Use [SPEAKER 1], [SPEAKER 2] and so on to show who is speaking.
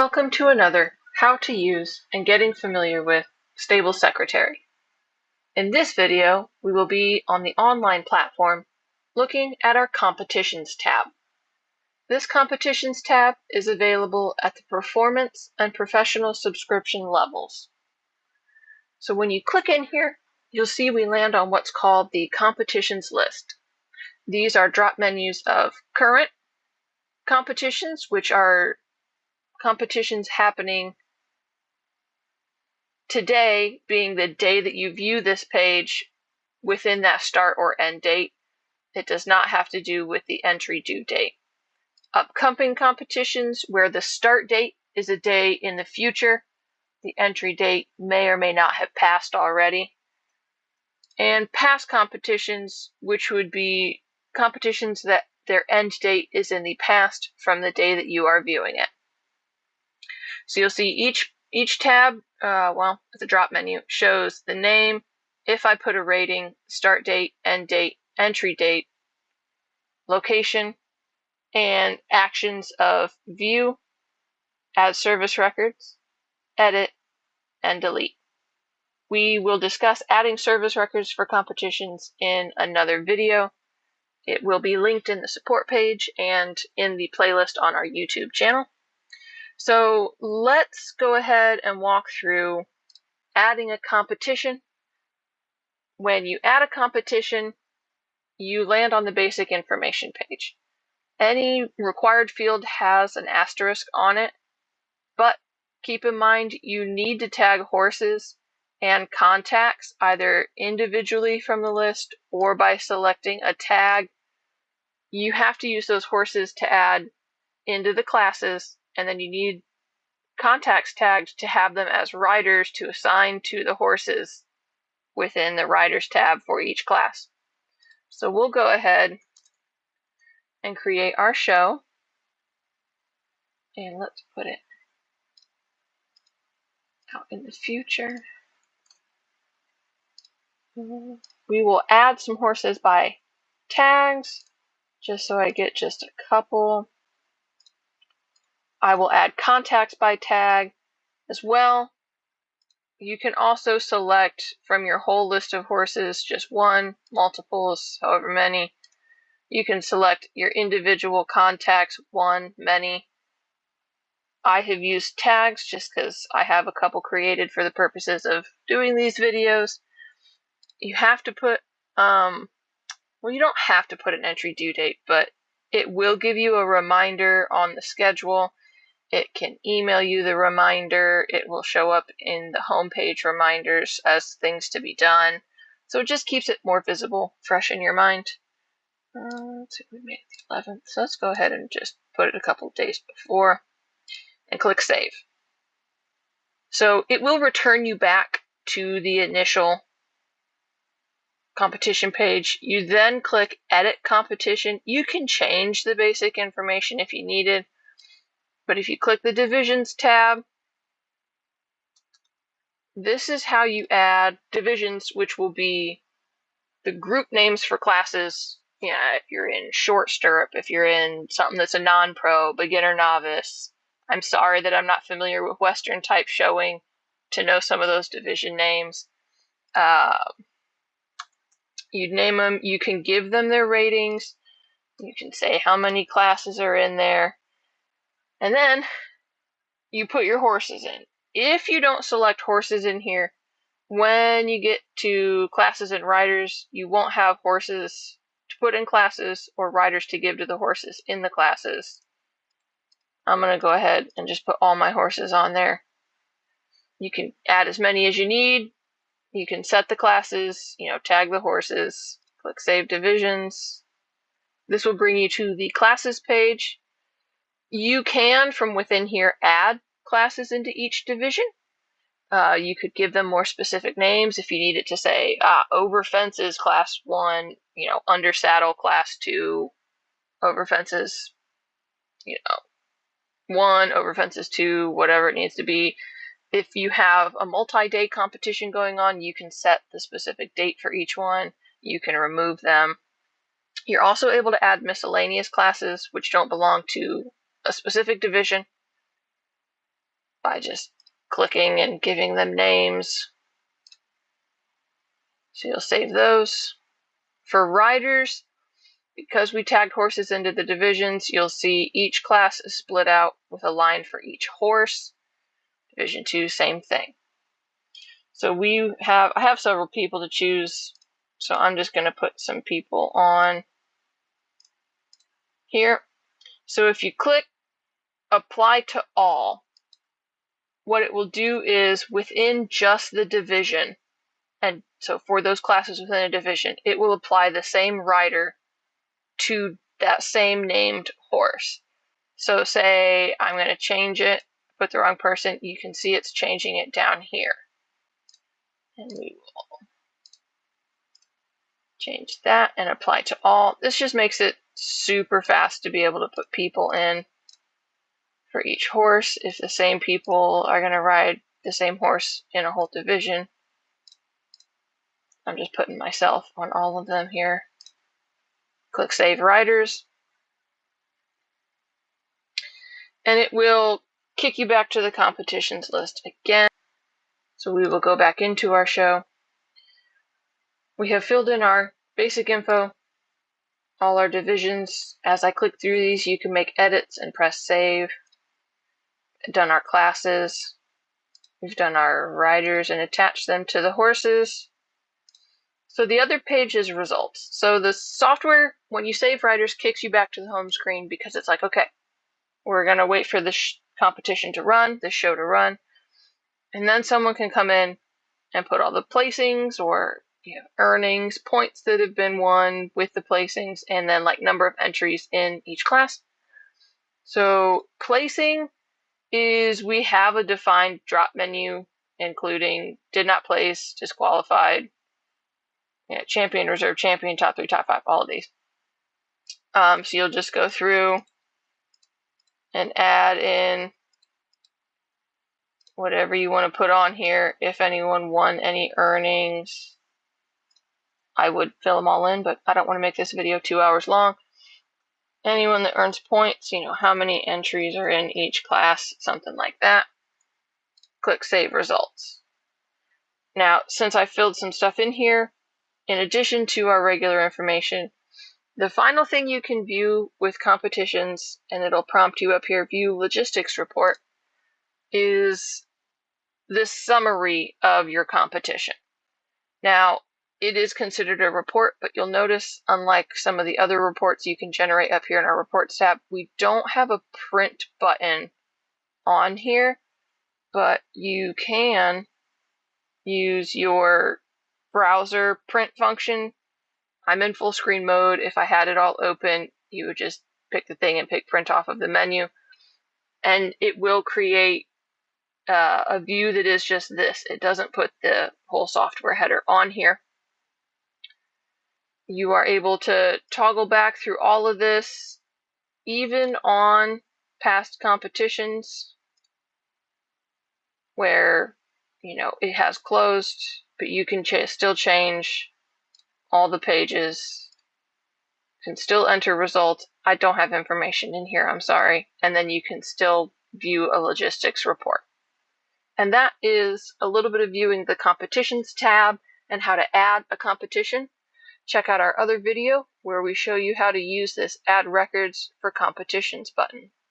[SPEAKER 1] Welcome to another How to Use and Getting Familiar with Stable Secretary. In this video, we will be on the online platform looking at our Competitions tab. This Competitions tab is available at the Performance and Professional subscription levels. So when you click in here, you'll see we land on what's called the Competitions list. These are drop menus of current competitions, which are competitions happening today, being the day that you view this page within that start or end date. It does not have to do with the entry due date. Upcoming competitions where the start date is a day in the future. The entry date may or may not have passed already. And past competitions, which would be competitions that their end date is in the past from the day that you are viewing it. So you'll see each tab, the drop menu, shows the name, if I put a rating, start date, end date, entry date, location, and actions of view, add service records, edit, and delete. We will discuss adding service records for competitions in another video. It will be linked in the support page and in the playlist on our YouTube channel. So let's go ahead and walk through adding a competition. When you add a competition, you land on the basic information page. Any required field has an asterisk on it, but keep in mind you need to tag horses and contacts either individually from the list or by selecting a tag. You have to use those horses to add into the classes, and then you need contacts tagged to have them as riders to assign to the horses within the riders tab for each class. So we'll go ahead and create our show, and let's put it out in the future. We will add some horses by tags, just so I get just a couple. I will add contacts by tag as well. You can also select from your whole list of horses just one, multiples, however many. You can select your individual contacts, one, many. I have used tags just because I have a couple created for the purposes of doing these videos. You have to put, you don't have to put an entry due date, but it will give you a reminder on the schedule. It can email you the reminder. It will show up in the homepage reminders as things to be done. So it just keeps it more visible, fresh in your mind. Let's see, we made it the 11th. So let's go ahead and just put it a couple of days before and click save. So it will return you back to the initial competition page. You then click edit competition. You can change the basic information if you needed, but if you click the divisions tab, this is how you add divisions, which will be the group names for classes. If you're in short stirrup, if you're in something that's a non-pro, beginner, novice. I'm sorry that I'm not familiar with Western type showing to know some of those division names. You'd name them, you can give them their ratings, you can say how many classes are in there, and then you put your horses in. If you don't select horses in here, when you get to classes and riders, you won't have horses to put in classes or riders to give to the horses in the classes. I'm going to go ahead and just put all my horses on there. You can add as many as you need. You can set the classes, tag the horses, click Save Divisions. This will bring you to the classes page. You can, from within here, add classes into each division. You could give them more specific names if you need it to say, over fences class 1, under saddle class 2, over fences, 1, over fences 2, whatever it needs to be. If you have a multi-day competition going on, you can set the specific date for each one. You can remove them. You're also able to add miscellaneous classes, which don't belong to a specific division. by just clicking and giving them names. So you'll save those. For riders, because we tagged horses into the divisions, you'll see each class is split out with a line for each horse. Division 2, same thing. So I have several people to choose, so I'm just going to put some people on here. So if you click apply to all, what it will do is within just the division, and so for those classes within a division, it will apply the same rider to that same named horse. So say I'm going to change it, put the wrong person, you can see it's changing it down here. And we will change that and apply to all. This just makes it super fast to be able to put people in for each horse. If the same people are going to ride the same horse in a whole division, I'm just putting myself on all of them here. Click Save Riders. And it will kick you back to the competitions list again. So we will go back into our show. We have filled in our basic info, all our divisions. As I click through these, you can make edits and press save. Done our classes. We've done our riders and attached them to the horses. So the other page is results. So the software, when you save riders, kicks you back to the home screen because it's like, okay, we're going to wait for the competition to run, the show to run, and then someone can come in and put all the placings or earnings, points that have been won with the placings, and then like number of entries in each class. So placing is we have a defined drop menu, including did not place, disqualified, champion, reserve champion, top 3, top 5, all of these. So you'll just go through and add in whatever you want to put on here. If anyone won any earnings, I would fill them all in, but I don't want to make this video 2 hours long. Anyone that earns points, how many entries are in each class, something like that. Click Save Results. Now, since I filled some stuff in here, in addition to our regular information, the final thing you can view with competitions, and it'll prompt you up here, View Logistics Report, is this summary of your competition. Now, it is considered a report, but you'll notice, unlike some of the other reports you can generate up here in our Reports tab, we don't have a print button on here, but you can use your browser print function. I'm in full screen mode. If I had it all open, you would just pick the thing and pick print off of the menu, and it will create a view that is just this. It doesn't put the whole software header on here. You are able to toggle back through all of this, even on past competitions where it has closed, but you can still change all the pages, can still enter results. I don't have information in here, I'm sorry. And then you can still view a logistics report. And that is a little bit of viewing the competitions tab and how to add a competition. Check out our other video where we show you how to use this Add Records for Competitions button.